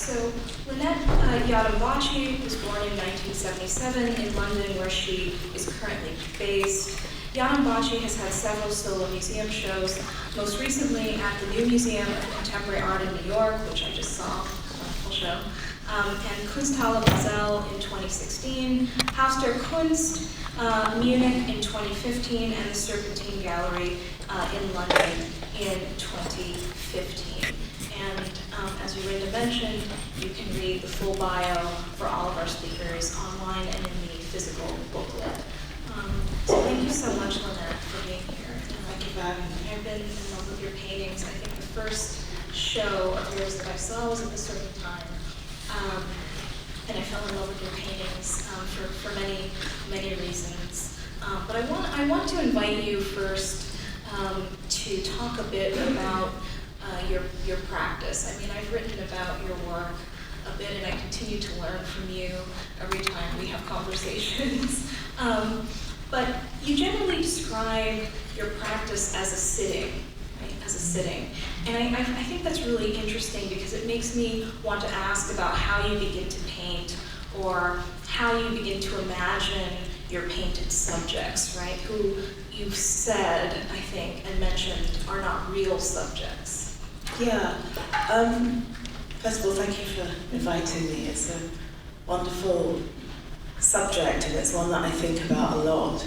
So Lynette Yiadom-Boakye was born in 1977 in London, where she is currently based. Yiadom-Boakye has had several solo museum shows, most recently at the New Museum of Contemporary Art in New York, which I just saw, a wonderful show, and Kunsthalle Basel in 2016, Haus der Kunst, Munich in 2015, and the Serpentine Gallery in London in 2015. And as Rinda mentioned, you can read the full bio for all of our speakers online and in the physical booklet. So thank you so much, Lynette, for being here. Thank you for having me. I've been in love with your paintings. I think the first show of yours that I saw was at the Serpentine. And I fell in love with your paintings for many reasons. But I want to invite you first to talk a bit about your practice. I mean, I've written about your work a bit, and I continue to learn from you every time we have conversations. But you generally describe your practice as a sitting, right? As a sitting. And I think that's really interesting because it makes me want to ask about how you begin to paint, or how you begin to imagine your painted subjects, right? Who you've said, I think, and mentioned are not real subjects. Yeah. First of all, thank you for inviting me. It's a wonderful subject, and it's one that I think about a lot,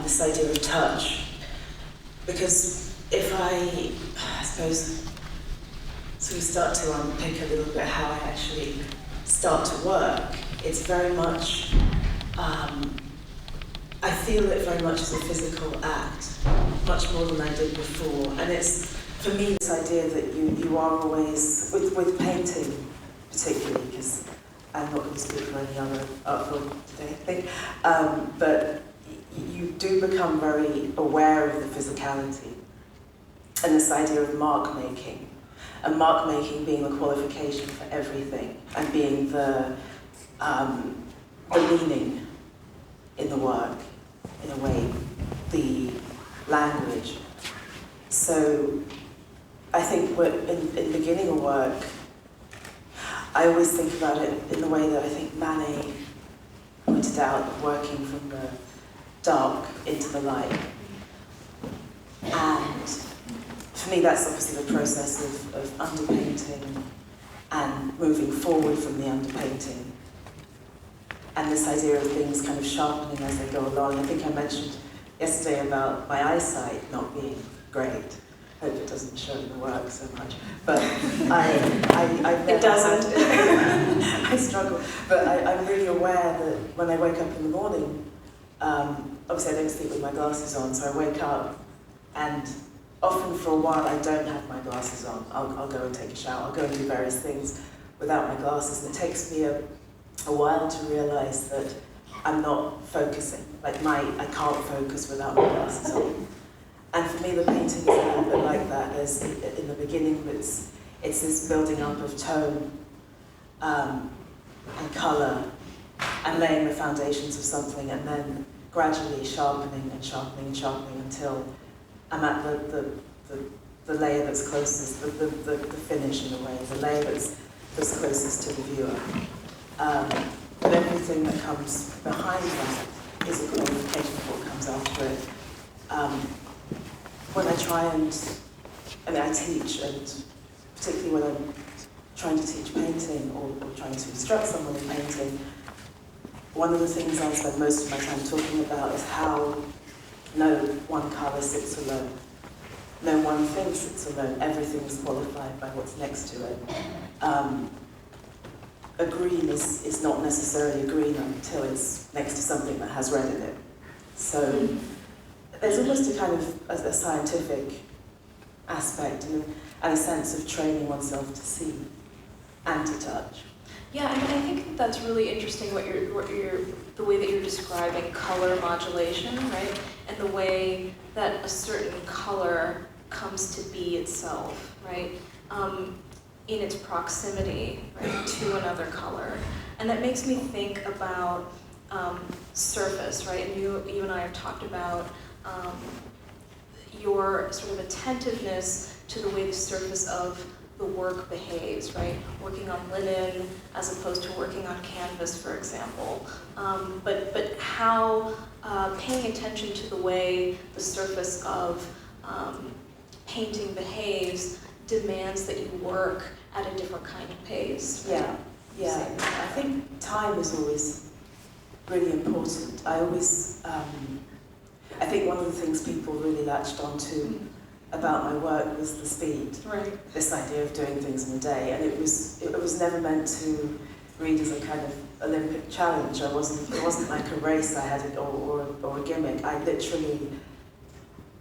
this idea of touch. Because if I suppose, so we start to unpick a little bit how I actually start to work, it's very much, I feel it very much as a physical act, much more than I did before. And it's, for me, this idea that you are always, with painting particularly, because I'm not going to speak for any other art form today, I think, but you do become very aware of the physicality and this idea of mark making, and mark making being the qualification for everything, and being the meaning in the work, in a way, the language. So I think in beginning a work, I always think about it in the way that I think Manet pointed out, working from the dark into the light. And for me, that's obviously the process of underpainting and moving forward from the underpainting. And this idea of things kind of sharpening as they go along. I think I mentioned yesterday about my eyesight not being great. I hope it doesn't show in the work so much. But It doesn't. I struggle. But I'm really aware that when I wake up in the morning, obviously I don't sleep with my glasses on, so I wake up and often for a while I don't have my glasses on. I'll go and take a shower, I'll go and do various things without my glasses. And it takes me a while to realize that I'm not focusing. Like I can't focus without my glasses on. And for me, the painting is a little bit like that. There's, in the beginning, it's this building up of tone and colour and laying the foundations of something, and then gradually sharpening and sharpening and sharpening until I'm at the layer that's closest, the finish in a way, the layer that's closest to the viewer. But everything that comes behind that is a qualification of what comes after it. When I try I teach, and particularly when I'm trying to teach painting or trying to instruct someone in painting, one of the things I spend most of my time talking about is how no one colour sits alone. No one thing sits alone. Everything is qualified by what's next to it. A green is not necessarily a green until it's next to something that has red in it. So there's almost a kind of a scientific aspect and a sense of training oneself to see and to touch. Yeah, I mean, I think that's really interesting the way that you're describing color modulation, right? And the way that a certain color comes to be itself, right? In its proximity, right, to another color. And that makes me think about surface, right? And you and I have talked about your sort of attentiveness to the way the surface of the work behaves, right? Working on linen as opposed to working on canvas, for example. But how paying attention to the way the surface of painting behaves demands that you work at a different kind of pace. Right? Yeah. I think time is always really important. I think one of the things people really latched onto about my work was the speed. Right. This idea of doing things in a day, and it was never meant to read as a kind of Olympic challenge. It wasn't like a race I had or a gimmick. I literally,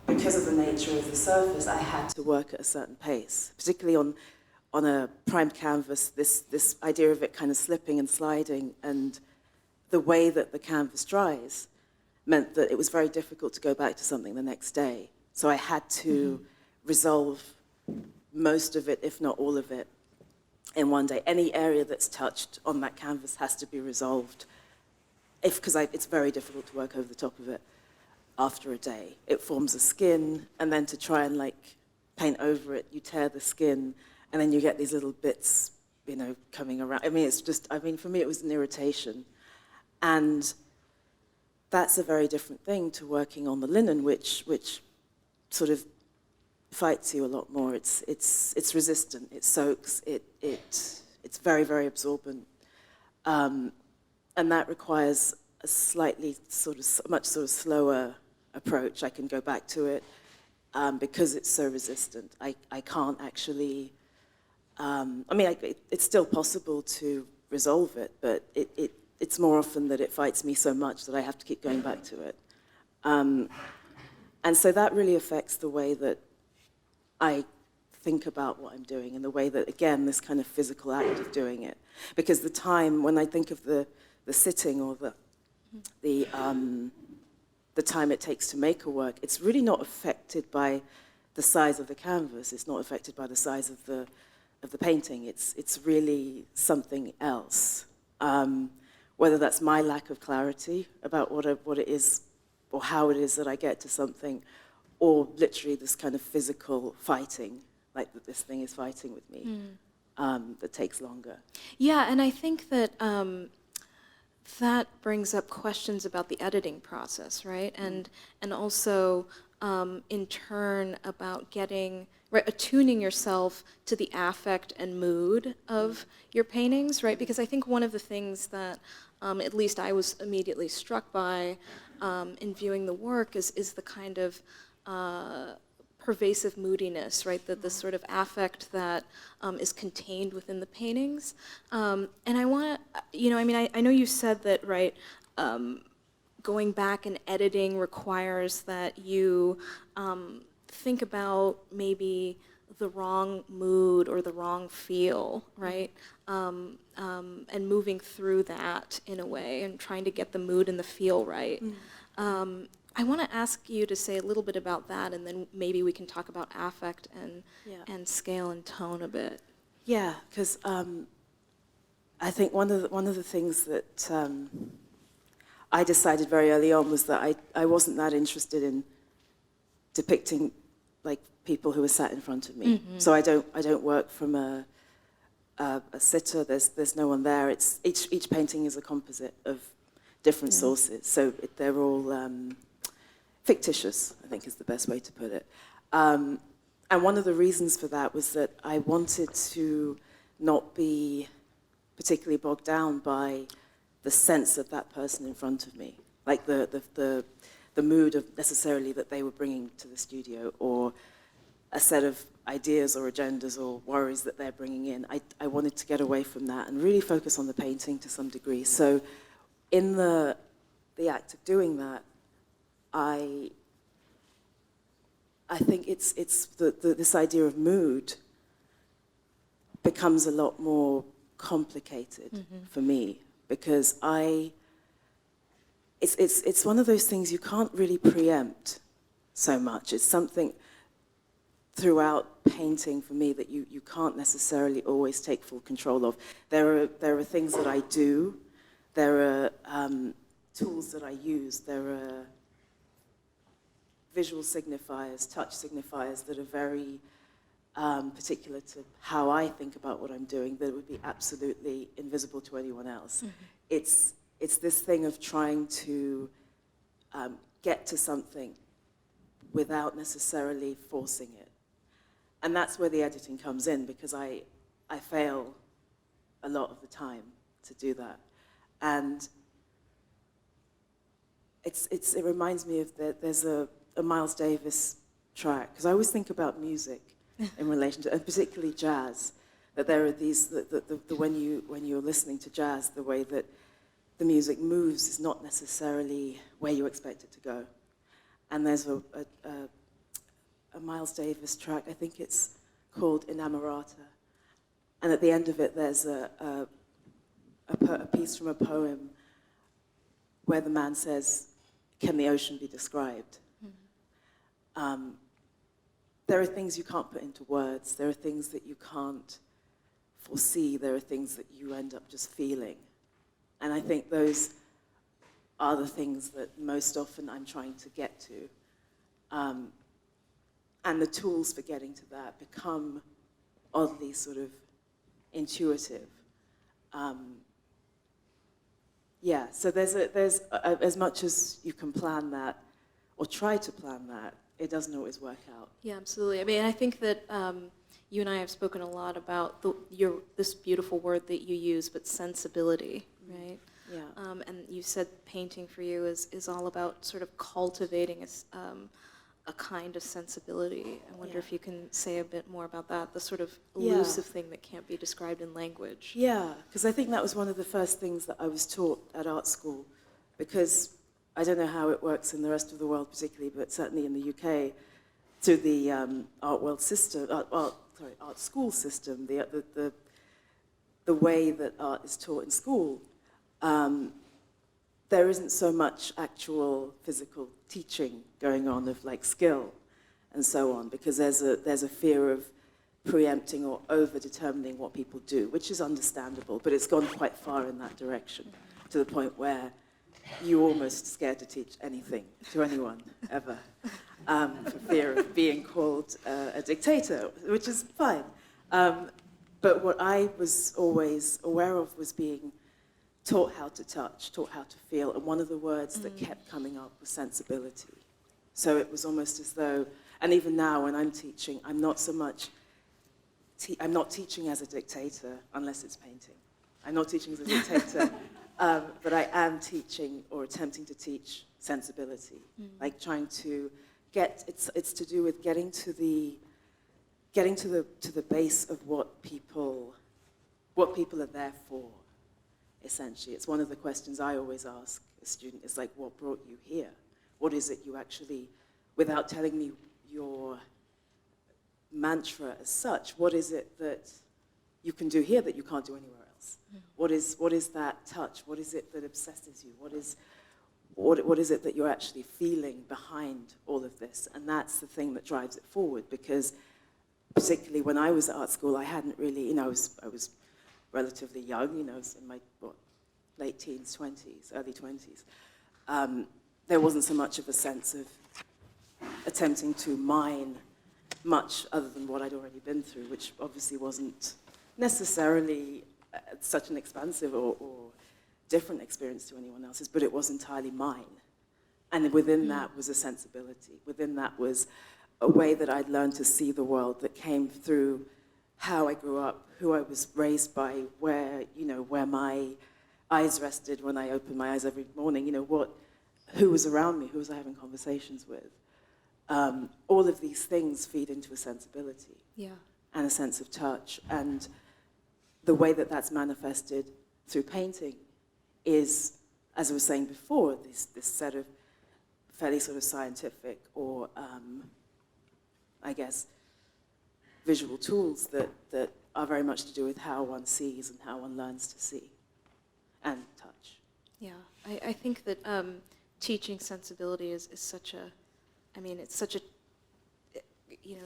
because of the nature of the surface, I had to work at a certain pace, particularly on a primed canvas. This idea of it kind of slipping and sliding, and the way that the canvas dries meant that it was very difficult to go back to something the next day. So I had to resolve most of it, if not all of it, in one day. Any area that's touched on that canvas has to be resolved, because it's very difficult to work over the top of it after a day. It forms a skin, and then to try and paint over it, you tear the skin, and then you get these little bits, coming around. For me, it was an irritation. And that's a very different thing to working on the linen, which sort of fights you a lot more. It's resistant. It soaks. It's very, very absorbent, and that requires a slightly much slower approach. I can go back to it because it's so resistant. I can't actually. It's still possible to resolve it, but it's more often that it fights me so much that I have to keep going back to it. And so that really affects the way that I think about what I'm doing, and the way that, again, this kind of physical act of doing it. Because the time, when I think of the sitting or the time it takes to make a work, it's really not affected by the size of the canvas. It's not affected by the size of the painting. It's really something else. Whether that's my lack of clarity about what it is or how it is that I get to something, or literally this kind of physical fighting, like that this thing is fighting with me, that takes longer. Yeah, and I think that that brings up questions about the editing process, right? And also, in turn, about attuning yourself to the affect and mood of your paintings, right? Because I think one of the things that, at least I was immediately struck by in viewing the work is the kind of pervasive moodiness, right? The sort of affect that is contained within the paintings. And I want to, I know you said that, right, going back and editing requires that you think about maybe the wrong mood or the wrong feel, right? And moving through that in a way and trying to get the mood and the feel right. I want to ask you to say a little bit about that, and then maybe we can talk about affect and scale and tone a bit. Yeah, because I think one of the things that I decided very early on was that I wasn't that interested in depicting people who were sat in front of me. So I don't work from a sitter. There's no one there. It's each painting is a composite of different sources. So they're all fictitious, I think is the best way to put it. And one of the reasons for that was that I wanted to not be particularly bogged down by the sense of that person in front of me, like the mood of necessarily that they were bringing to the studio, or a set of ideas or agendas or worries that they're bringing in. I wanted to get away from that and really focus on the painting to some degree. So in the act of doing that, I think it's this idea of mood becomes a lot more complicated for me, because it's one of those things you can't really preempt so much. It's something throughout painting for me that you can't necessarily always take full control of. There are things that I do, there are tools that I use, there are visual signifiers, touch signifiers that are very particular to how I think about what I'm doing, that would be absolutely invisible to anyone else. It's this thing of trying to get to something without necessarily forcing it. And that's where the editing comes in, because I fail a lot of the time to do that. And it reminds me of there's a Miles Davis track, because I always think about music in relation to, and particularly jazz, that there are these, when you're listening to jazz, the way that the music moves is not necessarily where you expect it to go. And there's a Miles Davis track, I think it's called Inamorata, and at the end of it there's a piece from a poem where the man says, "Can the ocean be described?" There are things you can't put into words. There are things that you can't foresee. There are things that you end up just feeling. And I think those are the things that most often I'm trying to get to. And the tools for getting to that become oddly sort of intuitive. So there's as much as you can plan that, or try to plan that, it doesn't always work out. Yeah, absolutely. I mean, I think that you and I have spoken a lot about this beautiful word that you use, but sensibility, right? Yeah. And you said painting for you is all about sort of cultivating a kind of sensibility. I wonder if you can say a bit more about that, the sort of elusive thing that can't be described in language. Yeah, because I think that was one of the first things that I was taught at art school, because I don't know how it works in the rest of the world particularly, but certainly in the UK, through the art school system, the way that art is taught in school, there isn't so much actual physical teaching going on of like skill and so on, because there's a fear of preempting or over-determining what people do, which is understandable, but it's gone quite far in that direction, to the point where you're almost scared to teach anything to anyone, ever, for fear of being called a dictator, which is fine. But what I was always aware of was being taught how to touch, taught how to feel, and one of the words that kept coming up was sensibility. So it was almost as though, and even now when I'm teaching, I'm not so much, I'm not teaching as a dictator, unless it's painting. I'm not teaching as a dictator, but I am teaching or attempting to teach sensibility, like trying to get, it's to do with getting to the base of what people are there for. Essentially, it's one of the questions I always ask a student, is like, what brought you here? What is it you actually, without telling me your mantra as such, what is it that you can do here that you can't do anywhere else? What is that touch? What is it that obsesses you? What is it that you're actually feeling behind all of this? And that's the thing that drives it forward, because particularly when I was at art school, I hadn't really, I was relatively young, I was in my late teens, 20s, early 20s. There wasn't so much of a sense of attempting to mine much other than what I'd already been through, which obviously wasn't necessarily such an expansive or different experience to anyone else's, but it was entirely mine. And within that was a sensibility. Within that was a way that I'd learned to see the world that came through how I grew up, who I was raised by, where my eyes rested when I opened my eyes every morning, who was around me, who was I having conversations with. All of these things feed into a sensibility and a sense of touch. And the way that that's manifested through painting is, as I was saying before, this set of fairly sort of scientific or, I guess, visual tools that are very much to do with how one sees and how one learns to see and touch. Yeah, I think that teaching sensibility is such a, it's such a,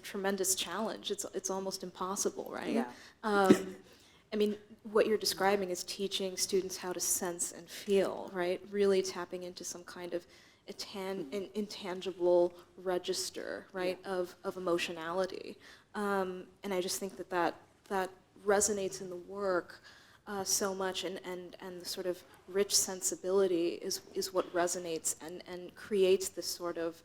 tremendous challenge. It's almost impossible, right? Yeah. What you're describing is teaching students how to sense and feel, right? Really tapping into some kind of an intangible register, right, of emotionality. And I just think that resonates in the work so much, and the sort of rich sensibility is what resonates and creates this sort of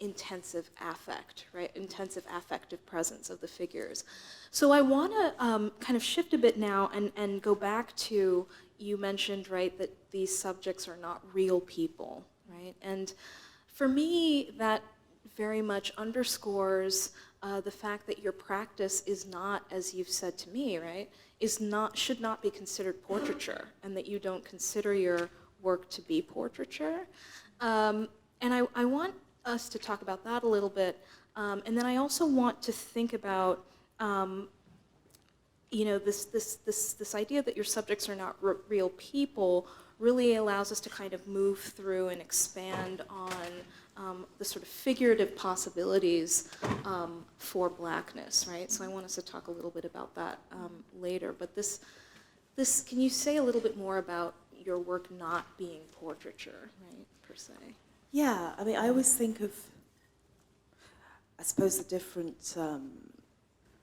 intensive affect, intensive affective presence of the figures. So I want to kind of shift a bit now and go back to, you mentioned, right, that these subjects are not real people, right? And for me, that very much underscores the fact that your practice is not, as you've said to me, right, should not be considered portraiture, and that you don't consider your work to be portraiture. And I want us to talk about that a little bit, and then I also want to think about, this idea that your subjects are not real people really allows us to kind of move through and expand on the sort of figurative possibilities for blackness, right? So I want us to talk a little bit about that later. But this, can you say a little bit more about your work not being portraiture, right, per se? Yeah, I mean, I always think of, I suppose, the different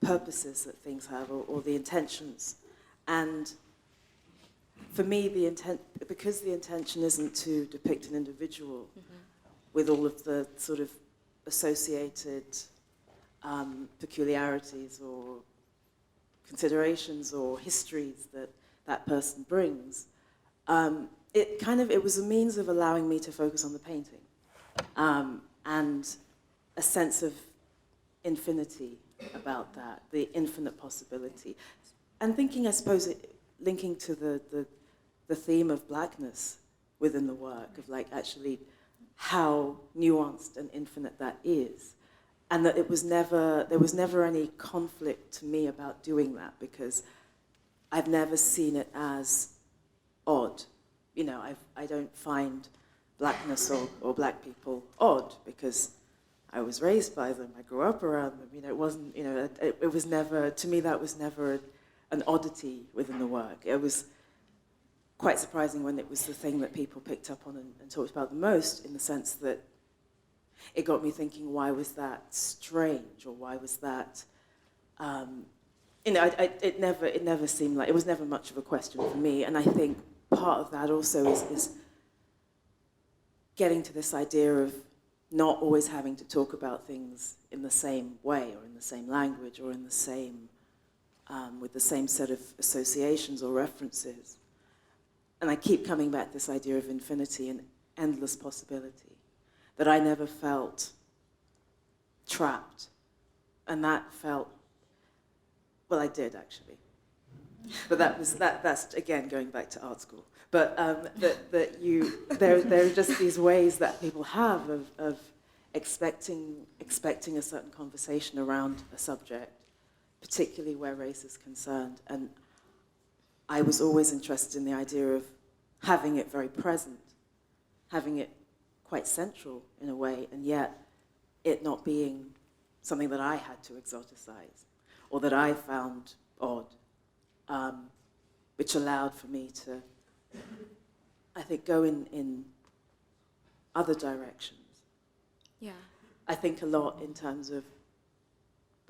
purposes that things have, or the intentions. And for me, because the intention isn't to depict an individual with all of the sort of associated peculiarities or considerations or histories that that person brings, it was a means of allowing me to focus on the painting and a sense of infinity about that, the infinite possibility. And thinking, I suppose, linking to the theme of blackness within the work, of like actually how nuanced and infinite that is. And that there was never any conflict to me about doing that, because I've never seen it as odd. You know, I don't find blackness or black people odd, because I was raised by them, I grew up around them. You know, it wasn't, it was never, to me that was never an oddity within the work. It was quite surprising when it was the thing that people picked up on and talked about the most, in the sense that it got me thinking, why was that strange, or why was that, it never seemed like, it was never much of a question for me. And I think part of that also is getting to this idea of not always having to talk about things in the same way, or in the same language, or in the same, with the same set of associations or references. And I keep coming back to this idea of infinity and endless possibility, that I never felt trapped. And that felt, well, I did actually. But that's again going back to art school. But there are just these ways that people have of expecting a certain conversation around a subject, particularly where race is concerned. And I was always interested in the idea of having it very present, having it quite central in a way, and yet it not being something that I had to exoticize or that I found odd, which allowed for me to, I think, go in other directions. Yeah. I think a lot in terms of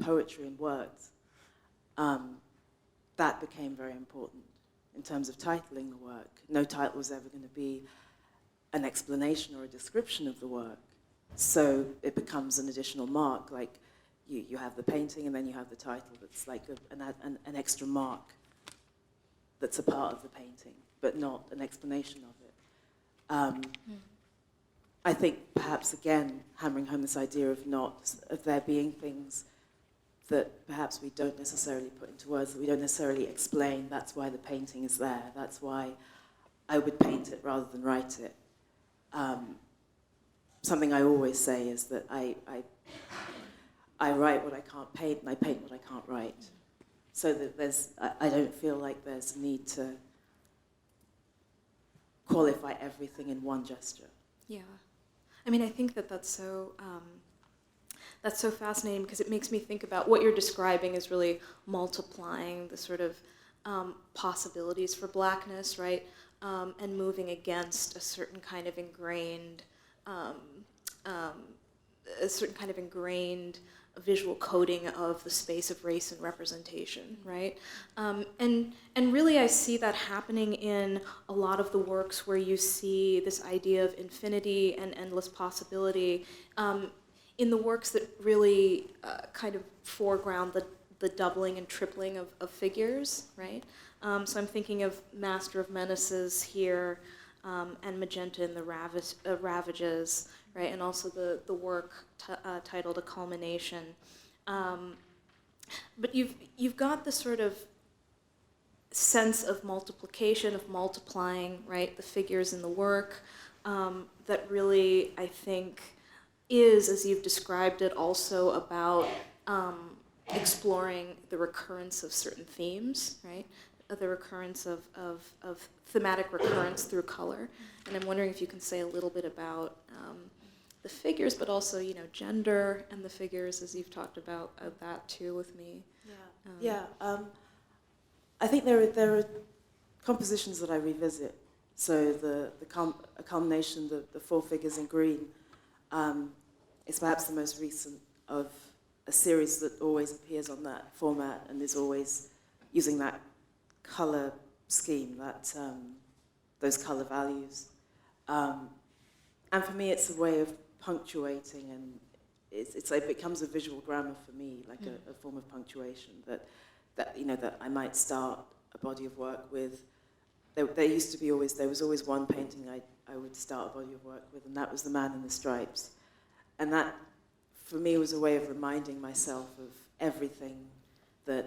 poetry and words. That became very important in terms of titling the work. No title was ever going to be an explanation or a description of the work. So it becomes an additional mark, like you have the painting and then you have the title that's like an extra mark that's a part of the painting, but not an explanation of it. I think perhaps, again, hammering home this idea of there being things that perhaps we don't necessarily put into words, that we don't necessarily explain. That's why the painting is there. That's why I would paint it rather than write it. Something I always say is that I write what I can't paint, and I paint what I can't write. So that I don't feel like there's a need to qualify everything in one gesture. Yeah. I mean, I think that's so fascinating, because it makes me think about what you're describing is really multiplying the sort of possibilities for blackness, right? And moving against a certain kind of ingrained a visual coding of the space of race and representation, right? And really I see that happening in a lot of the works where you see this idea of infinity and endless possibility, in the works that really kind of foreground the doubling and tripling of figures, right? So I'm thinking of Master of Menaces here, and Magenta and the Ravages, right? And also the work titled A Culmination. But you've got this sort of sense of multiplication, of multiplying, right? The figures in the work, that really, I think, is, as you've described it, also about exploring the recurrence of certain themes, right? The recurrence of thematic recurrence through color. And I'm wondering if you can say a little bit about the figures, but also, you know, gender and the figures, as you've talked about that too with me. I think there are compositions that I revisit. So A Culmination, the four figures in green, is perhaps the most recent of a series that always appears on that format and is always using that color scheme, that those color values. And for me, it's a way of punctuating, and it becomes a visual grammar for me, like a form of punctuation that you know, that I might start a body of work with. There was always one painting I would start a body of work with, and that was The Man in the Stripes. And that, for me, was a way of reminding myself of everything that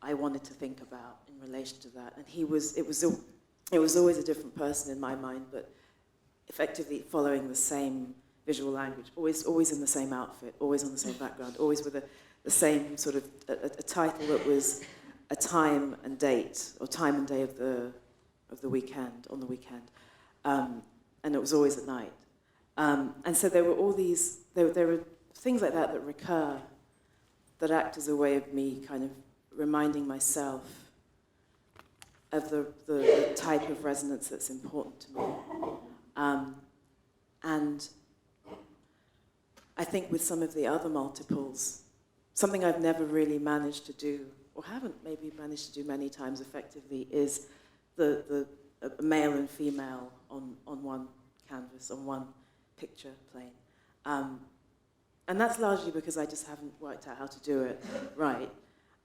I wanted to think about in relation to that. And it was always a different person in my mind, but effectively following the same visual language, always in the same outfit, always on the same background, always with the same sort of a title that was a time and date, or time and day of the weekend, on the weekend, and it was always at night. And so there were all these, there were things like that recur, that act as a way of me kind of reminding myself of the type of resonance that's important to me. And I think with some of the other multiples, something I've never really managed to do, or haven't maybe managed to do many times effectively, is the male and female on one canvas, on one picture plane. And that's largely because I just haven't worked out how to do it right.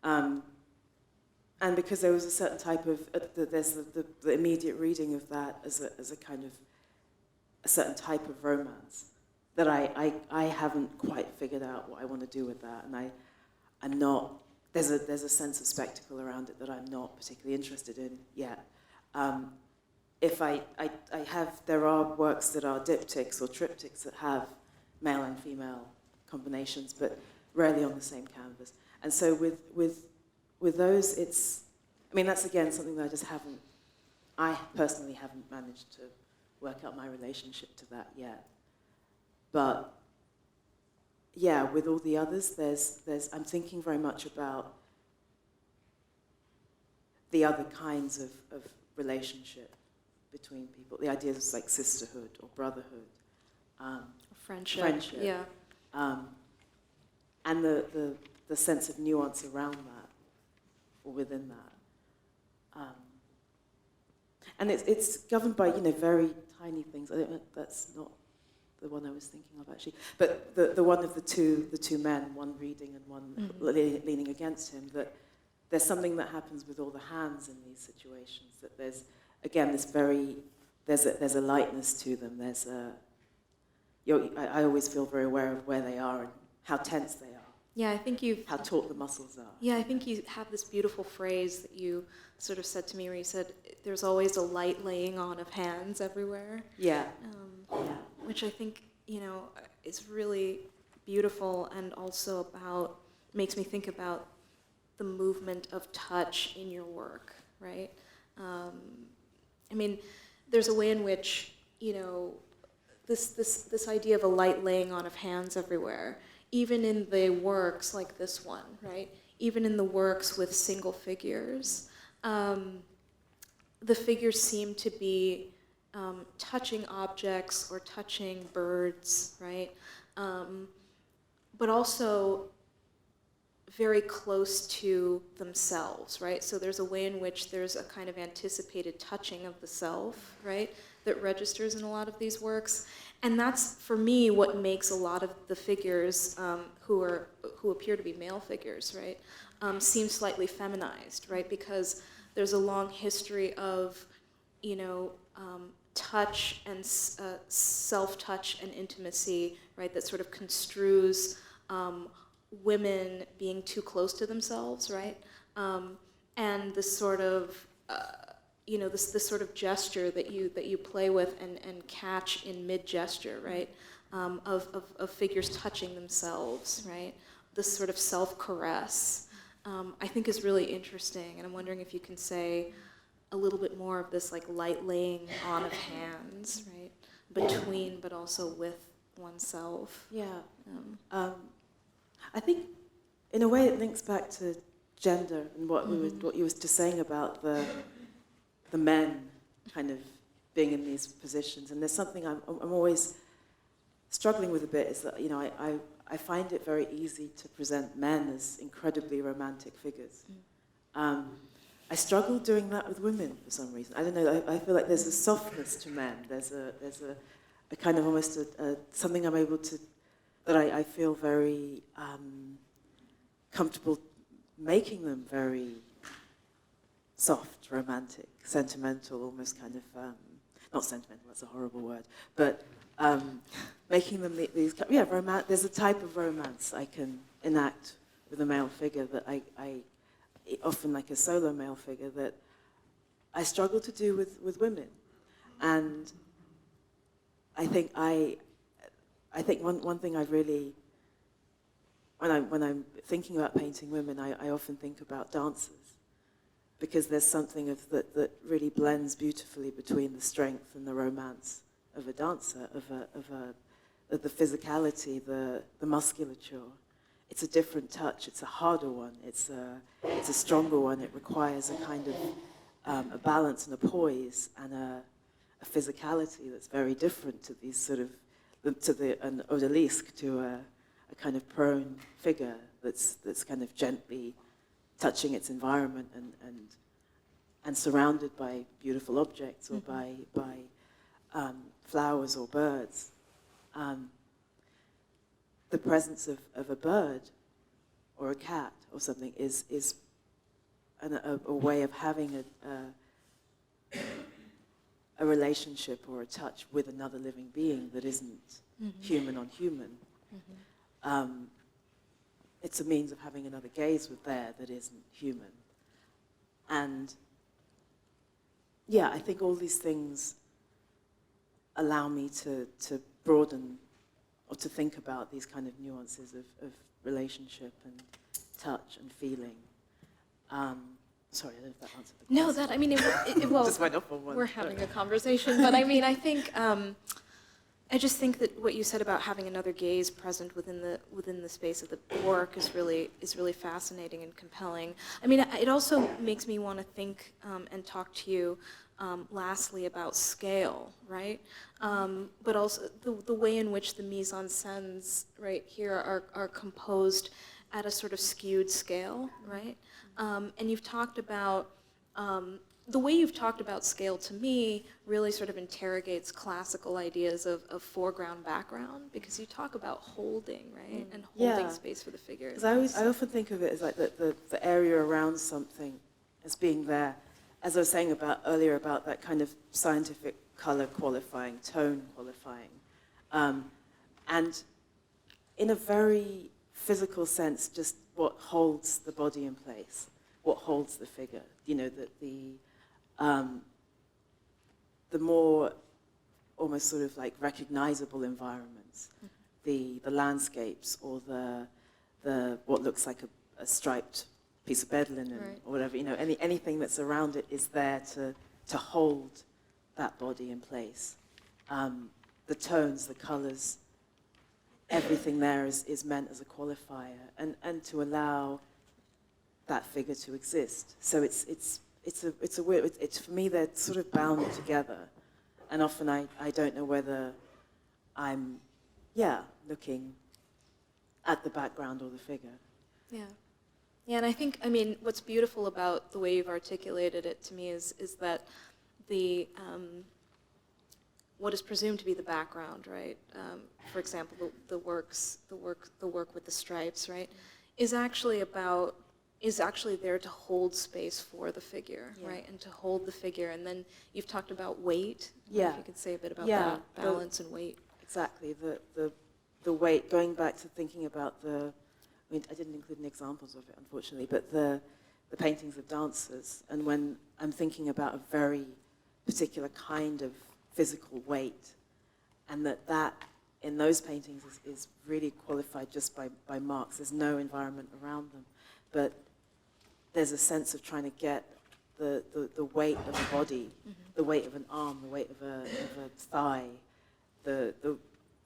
And because there was a certain type of, there's the immediate reading of that as a kind of, a certain type of romance that I haven't quite figured out what I want to do with that. And I'm not, there's a sense of spectacle around it that I'm not particularly interested in yet. There are works that are diptychs or triptychs that have male and female combinations, but rarely on the same canvas. And so with those, that's again something that I personally haven't managed to work out my relationship to that yet. But yeah, with all the others, I'm thinking very much about the other kinds of relationship between people, the ideas like sisterhood or brotherhood, friendship. Yeah. And the sense of nuance around that, or within that. And it's governed by, very tiny things. I don't know, that's not the one I was thinking of actually. But the one of the two men, one reading and one leaning against him, that there's something that happens with all the hands in these situations, that there's, again, there's a lightness to them. I always feel very aware of where they are and how tense they are. Yeah, I think how taut the muscles are. Yeah, I think you have this beautiful phrase that you sort of said to me, where you said, "There's always a light laying on of hands everywhere." Yeah. Which I think is really beautiful, and also makes me think about the movement of touch in your work, right? There's a way in which this idea of a light laying on of hands everywhere, even in the works like this one, right? Even in the works with single figures, the figures seem to be touching objects or touching birds, right? but also very close to themselves, right? So there's a way in which there's a kind of anticipated touching of the self, right, that registers in a lot of these works. And that's, for me, what makes a lot of the figures who appear to be male figures, right, seem slightly feminized, right? Because there's a long history of, touch and self-touch and intimacy, right, that sort of construes women being too close to themselves, right? And this sort of, this sort of gesture that you play with and catch in mid-gesture, right? Of figures touching themselves, right? This sort of self-caress, I think is really interesting. And I'm wondering if you can say a little bit more of this like light laying on of hands, right? Between, but also with oneself. Yeah. I think, in a way, it links back to gender and what you were just saying about the men kind of being in these positions. And there's something I'm always struggling with a bit, is that I find it very easy to present men as incredibly romantic figures. I struggle doing that with women for some reason. I don't know. I feel like there's a softness to men. There's a kind of almost something I'm able to. That I feel very comfortable making them very soft, romantic, sentimental, almost kind of, not sentimental, that's a horrible word, but making them these, there's a type of romance I can enact with a male figure that I often like a solo male figure, that I struggle to do with women. And I think one thing I really, when I'm thinking about painting women, I often think about dancers, because there's something that really blends beautifully between the strength and the romance of a dancer, of the physicality, the musculature. It's a different touch. It's a harder one. It's a stronger one. It requires a kind of a balance and a poise and a physicality that's very different to these sort of an odalisque, to a kind of prone figure that's kind of gently touching its environment and surrounded by beautiful objects or by flowers or birds. The presence of a bird or a cat or something is a way of having a relationship or a touch with another living being that isn't human on human. It's a means of having another gaze with there that isn't human. And yeah, I think all these things allow me to broaden or to think about these kind of nuances of relationship and touch and feeling. Sorry, I don't know if that answered the question. No, that, I mean, it well, just went off on one. We're having a conversation, but I mean, I think, I just think that what you said about having another gaze present within the space of the work is really fascinating and compelling. I mean, it also makes me want to think and talk to you lastly about scale, right? But also the way in which the mise-en-scènes right here are composed at a sort of skewed scale, right? And you've talked about, the way you've talked about scale to me really sort of interrogates classical ideas of foreground, background, because you talk about holding, right? And holding space for the figures. Because I often think of it as like the area around something as being there, as I was saying earlier about that kind of scientific color qualifying, tone qualifying. And in a very physical sense, just what holds the body in place, what holds the figure. You know, that the more almost sort of like recognizable environments, the landscapes, or the what looks like a striped piece of bed linen, right, or whatever, you know, anything that's around it is there to hold that body in place. The tones, the colors, everything there is meant as a qualifier and to allow that figure to exist. So it's a weird, it's for me, they're sort of bound together. And often I don't know whether I'm, looking at the background or the figure. Yeah. Yeah, and I think, I mean, what's beautiful about the way you've articulated it to me is that the, what is presumed to be the background, right? For example, the work with the stripes, right, is actually there to hold space for the figure, right, and to hold the figure. And then you've talked about weight. Yeah. If you could say a bit about that, balance and weight. Exactly. The weight. Going back to thinking about I mean, I didn't include any examples of it, unfortunately, but the paintings of dancers, and when I'm thinking about a very particular kind of physical weight, and that in those paintings is really qualified just by marks. There's no environment around them, but there's a sense of trying to get the weight of a body, the weight of an arm, the weight of a thigh, the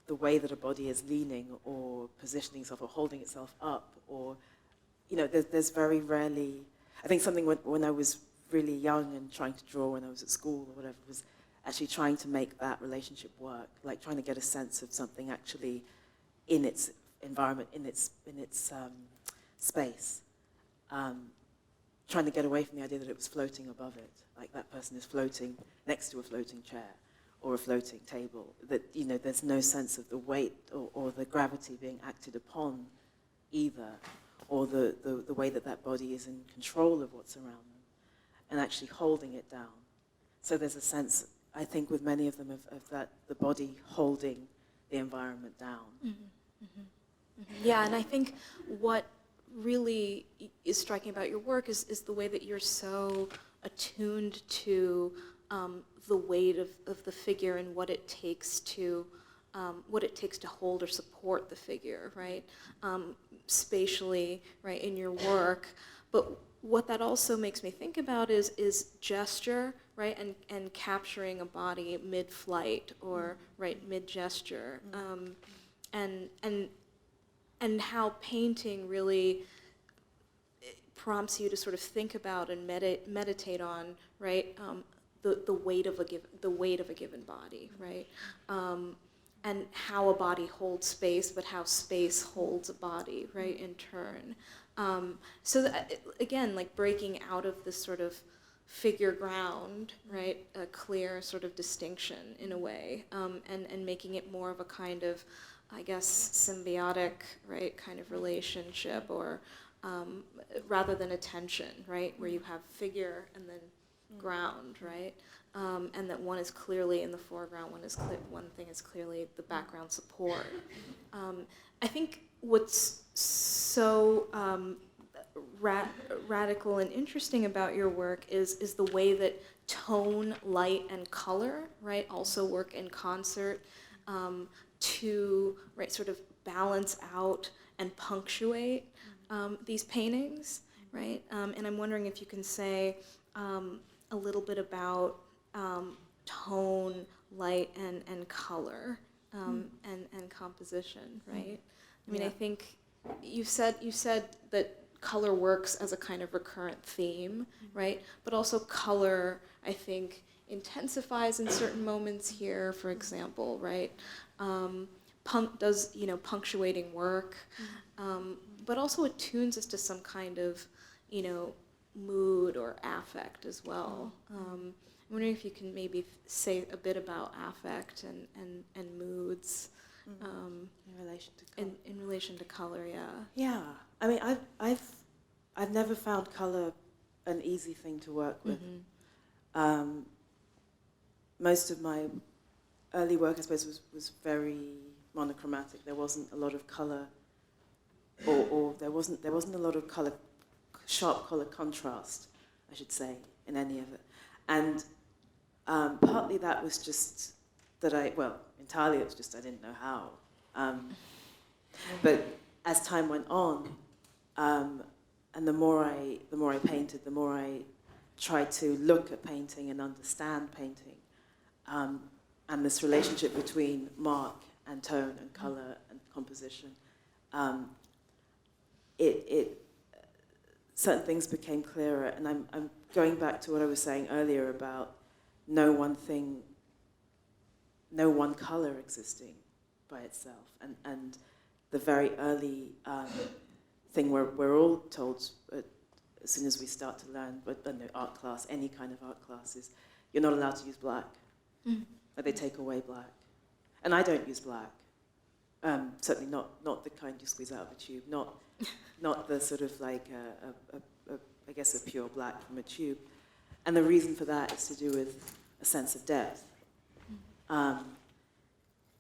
way that a body is leaning or positioning itself or holding itself up, or, you know, there's very rarely, I think something when I was really young and trying to draw when I was at school or whatever, was actually trying to make that relationship work, like trying to get a sense of something actually in its environment, in its space. Trying to get away from the idea that it was floating above it, like that person is floating next to a floating chair or a floating table, that, you know, there's no sense of the weight or the gravity being acted upon either, or the way that body is in control of what's around them and actually holding it down. So there's a sense, I think, with many of them of that, the body holding the environment down. Mm-hmm. Mm-hmm. Mm-hmm. Yeah, and I think what really is striking about your work is the way that you're so attuned to the weight of the figure and what it takes to hold or support the figure, right? Spatially, right, in your work. But what that also makes me think about is gesture, right, and capturing a body mid-flight or right mid-gesture, and how painting really prompts you to sort of think about and meditate on, right, the weight of a given body, right, and how a body holds space, but how space holds a body, right, in turn. So that, again, like breaking out of this sort of figure ground, right, a clear sort of distinction in a way, and making it more of a kind of, I guess, symbiotic, right, kind of relationship, or rather than a tension, right, where you have figure and then ground, right, and that one is clearly in the foreground, one thing is clearly the background support. I think what's so radical and interesting about your work is the way that tone, light, and color, right, also work in concert to, right, sort of balance out and punctuate these paintings, right? And I'm wondering if you can say a little bit about tone, light, and color, and composition, right? I mean, I think you said that color works as a kind of recurrent theme, right? But also color, I think, intensifies in certain moments here, for example, right? Does, you know, punctuating work, but also attunes us to some kind of, you know, mood or affect as well. I'm wondering if you can maybe say a bit about affect and moods In relation to color. in relation to color, yeah. Yeah, I mean, I've never found color an easy thing to work with. Mm-hmm. Most of my early work, I suppose, was very monochromatic. There wasn't a lot of color, or there wasn't a lot of color, sharp color contrast, I should say, in any of it. And partly that was just that entirely it was just I didn't know how. But as time went on, and the more I painted, the more I tried to look at painting and understand painting, and this relationship between mark and tone and color and composition. Certain things became clearer, and I'm going back to what I was saying earlier about no one color existing by itself, and the very early thing where we're all told as soon as we start to learn, art class, any kind of art classes, you're not allowed to use black. Or they take away black. And I don't use black. Certainly not the kind you squeeze out of a tube, not the sort of like, I guess, a pure black from a tube. And the reason for that is to do with a sense of depth. And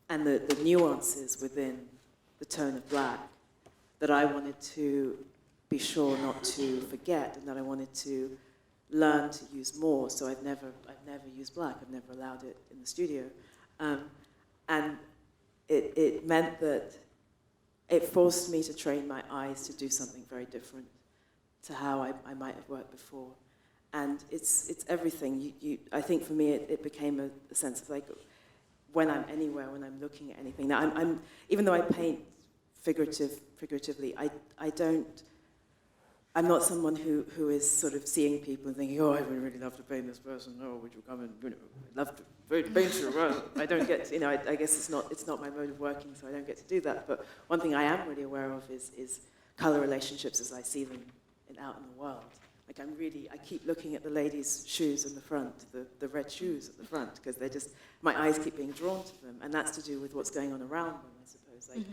the nuances within the tone of black that I wanted to be sure not to forget, and that I wanted to learn to use more. So I've never used black. I've never allowed it in the studio, and it meant that it forced me to train my eyes to do something very different to how I might have worked before. And it's everything. I think for me it became a sense of like, when I'm anywhere, when I'm looking at anything. Now I'm even though I paint figuratively, I'm not someone who is sort of seeing people and thinking, oh, I would really love to paint this person. Oh, would you come and love to paint you? Well, I don't get, I guess it's not my mode of working, so I don't get to do that. But one thing I am really aware of is color relationships as I see them out in the world. Like I keep looking at the ladies' shoes in the front, the red shoes at the front, because my eyes keep being drawn to them, and that's to do with what's going on around them, I suppose. Like,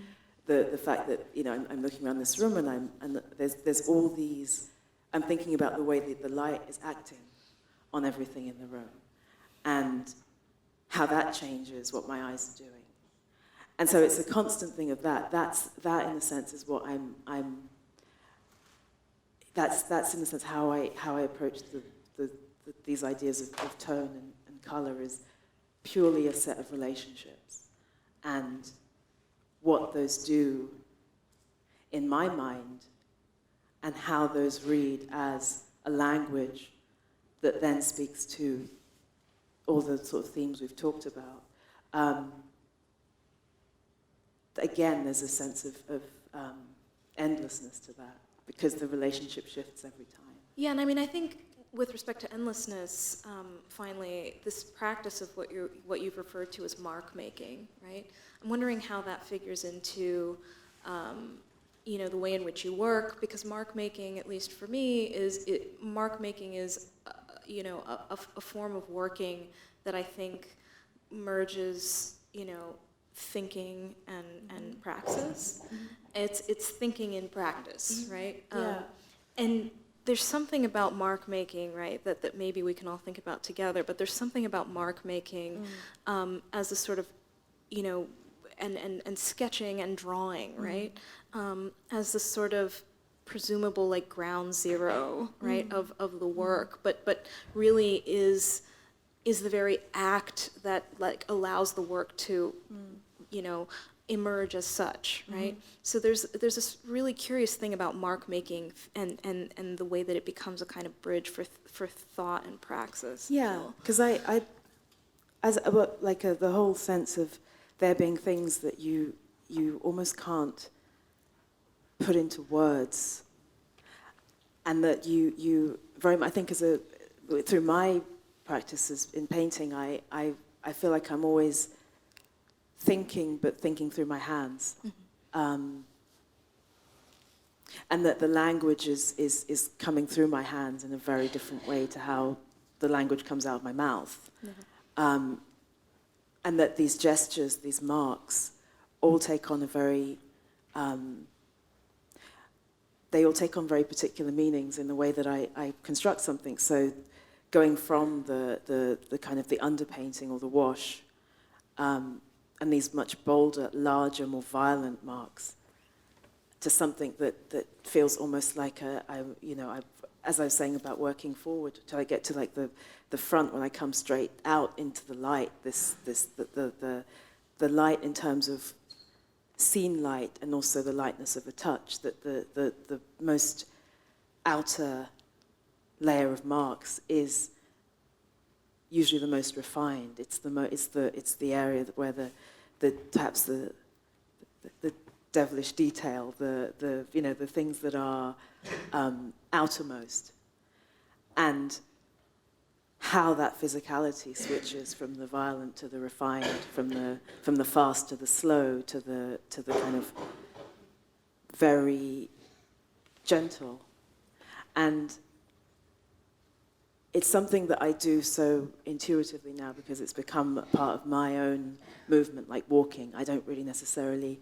the fact that I'm looking around this room and there's all these. I'm thinking about the way that the light is acting on everything in the room, and how that changes what my eyes are doing. And so it's a constant thing of that. That in a sense is what I'm. That's in a sense how I approach these ideas of tone and color is purely a set of relationships, and what those do in my mind, and how those read as a language that then speaks to all the sort of themes we've talked about. Again, there's a sense of endlessness to that, because the relationship shifts every time. Yeah, and I mean, I think with respect to endlessness, finally, this practice of what you've referred to as mark making, right? I'm wondering how that figures into, the way in which you work, because mark making, at least for me, mark making is, a form of working that I think merges, thinking and praxis. It's thinking in practice, right? Yeah. And there's something about mark making, right, that maybe we can all think about together, but there's something about mark making as a sort of, and sketching and drawing, right, as this sort of presumable like ground zero, right, of the work, but really is the very act that like allows the work to, emerge as such, right? So there's this really curious thing about mark making and the way that it becomes a kind of bridge for thought and praxis. Yeah, because the whole sense of there being things that you almost can't put into words, and that you very much, I think through my practices in painting, I feel like I'm always thinking, but thinking through my hands. And that the language is coming through my hands in a very different way to how the language comes out of my mouth. And that these gestures, these marks, all take on they all take on very particular meanings in the way that I construct something. So going from the kind of the underpainting or the wash, and these much bolder, larger, more violent marks, to something that feels almost like as I was saying about working forward, till I get to like the front when I come straight out into the light, the light in terms of scene light, and also the lightness of a touch, that the most outer layer of marks is usually the most refined. It's the area where perhaps the devilish detail, the things that are outermost, and how that physicality switches from the violent to the refined, from the fast to the slow, to the kind of very gentle. And it's something that I do so intuitively now because it's become a part of my own movement, like walking. I don't really necessarily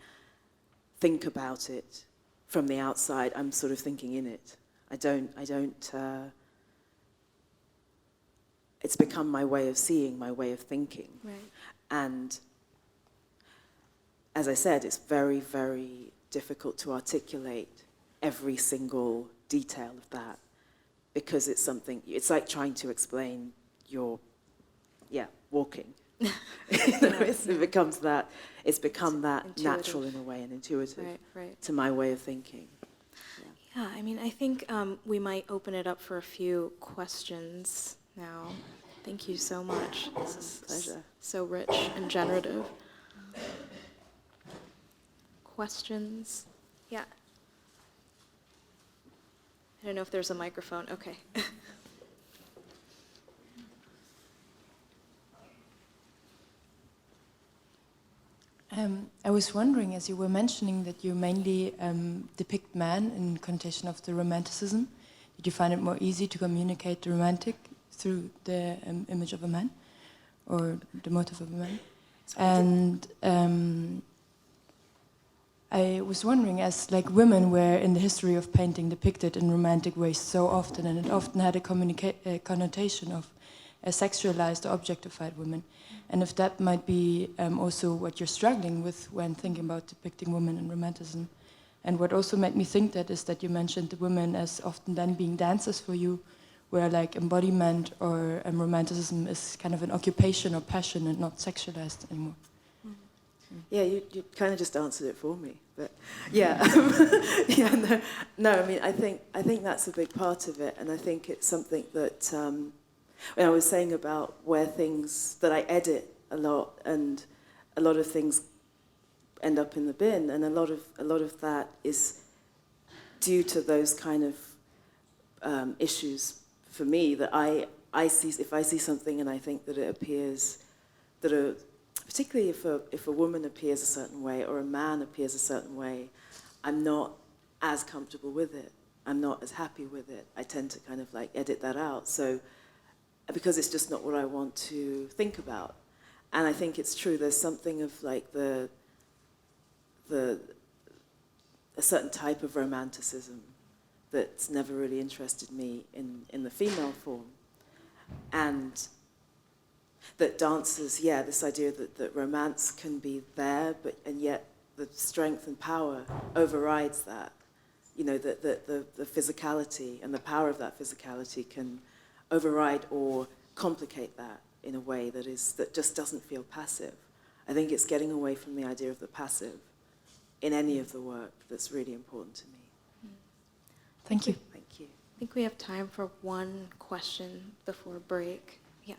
think about it from the outside. I'm sort of thinking in it. It's become my way of seeing, my way of thinking. Right. And as I said, it's very, very difficult to articulate every single detail of that because it's something, it's like trying to explain your, walking. It becomes that, it's become that intuitive. Natural in a way and intuitive Right. to my way of thinking. Yeah, I mean, I think we might open it up for a few questions now. Thank you so much. This is Pleasure. so rich and generative. Questions? Yeah. I don't know if there's a microphone. Okay. I was wondering, as you were mentioning that you mainly depict man in connotation of the romanticism, did you find it more easy to communicate the romantic through the image of a man, or the motive of a man? And I was wondering, as like women were in the history of painting depicted in romantic ways so often, and it often had a connotation of a sexualized or objectified women. And if that might be also what you're struggling with when thinking about depicting women in romanticism. And what also made me think that is that you mentioned the women as often then being dancers for you, where like embodiment or romanticism is kind of an occupation or passion and not sexualized anymore. Yeah, you kind of just answered it for me, but yeah, no. I mean, I think that's a big part of it, and I think it's something that when I was saying about where things that I edit a lot, and a lot of things end up in the bin, and a lot of that is due to those kind of issues for me that I see. If I see something and I think that it appears that particularly if a woman appears a certain way or a man appears a certain way, I'm not as comfortable with it. I'm not as happy with it. I tend to kind of like edit that out. So, because it's just not what I want to think about. And I think it's true. There's something of like a certain type of romanticism that's never really interested me in the female form. And that dancers, this idea that romance can be there, and yet the strength and power overrides that. You know, that the physicality and the power of that physicality can override or complicate that in a way that just doesn't feel passive. I think it's getting away from the idea of the passive in any of the work that's really important to me. Thank you. Thank you. I think we have time for one question before break. Yeah.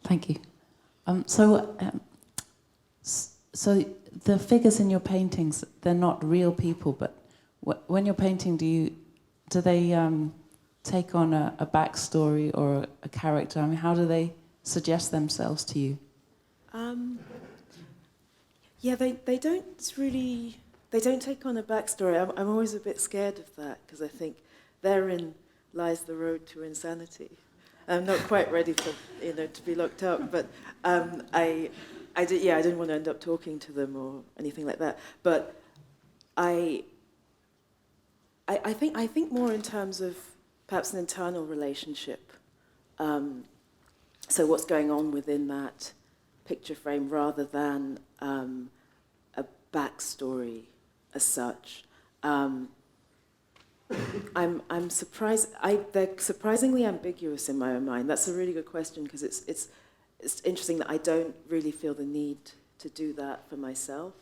Thank you. So the figures in your paintings, they're not real people, but when you're painting, do they take on a backstory or a character? I mean, how do they suggest themselves to you? They don't take on a backstory. I'm always a bit scared of that because I think therein lies the road to insanity. I'm not quite ready for to be locked up, but I didn't want to end up talking to them or anything like that. But I think more in terms of perhaps an internal relationship. So what's going on within that picture frame rather than a backstory as such. I'm surprised. They're surprisingly ambiguous in my own mind. That's a really good question because it's interesting that I don't really feel the need to do that for myself.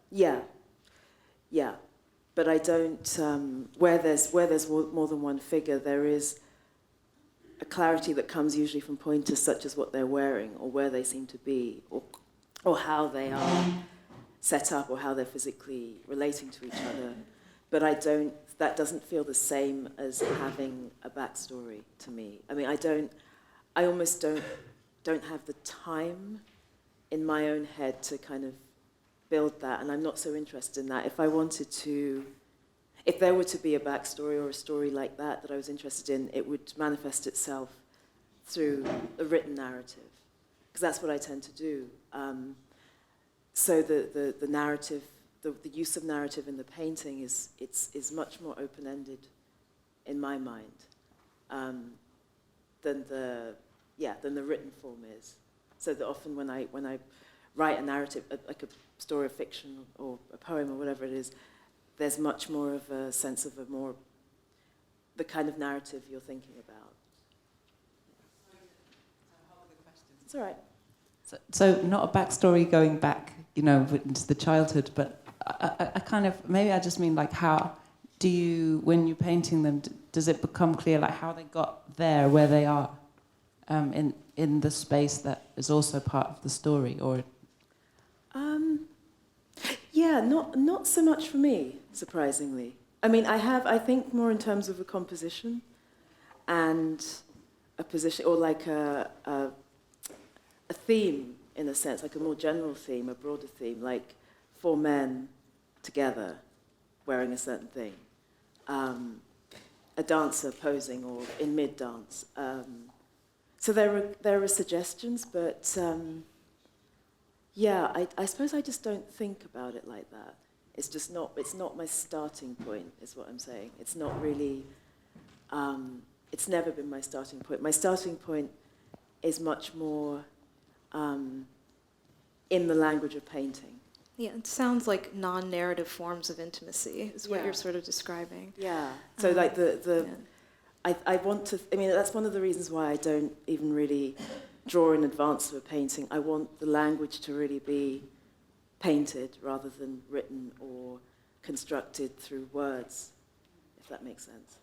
Yeah, but I don't. Where there's more than one figure, there is a clarity that comes usually from pointers such as what they're wearing or where they seem to be or how they are set up or how they're physically relating to each other. But I don't that doesn't feel the same as having a backstory to me. I mean, I almost don't have the time in my own head to kind of build that, and I'm not so interested in that. If there were to be a backstory or a story like that I was interested in, it would manifest itself through a written narrative, because that's what I tend to do. So the narrative, the use of narrative in the painting is much more open-ended in my mind than the written form is. So that often when I write a narrative, like a story of fiction or a poem or whatever it is, there's much more of a sense of the kind of narrative you're thinking about. It's all right. So not a backstory going back, into the childhood, but I kind of, maybe I just mean like how do you, when you're painting them, does it become clear like how they got there, where they are in the space that is also part of the story, or? Yeah, not so much for me, surprisingly. I mean, I think more in terms of a composition and a position, or like a theme, in a sense, like a more general theme, a broader theme, like 4 men together wearing a certain thing, a dancer posing or in mid-dance. So there are suggestions, but yeah, I suppose I just don't think about it like that. It's not my starting point, is what I'm saying. It's not really, it's never been my starting point. My starting point is much more in the language of painting. Yeah, it sounds like non-narrative forms of intimacy is what Yeah. you're sort of describing. Yeah. So like I want to, I mean, that's one of the reasons why I don't even really draw in advance of a painting. I want the language to really be painted rather than written or constructed through words, if that makes sense.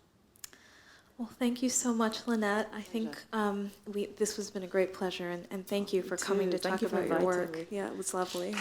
Well, thank you so much, Lynette. I think this has been a great pleasure, and thank you for coming to Thank talk you for about your inviting work. me. Yeah, it was lovely.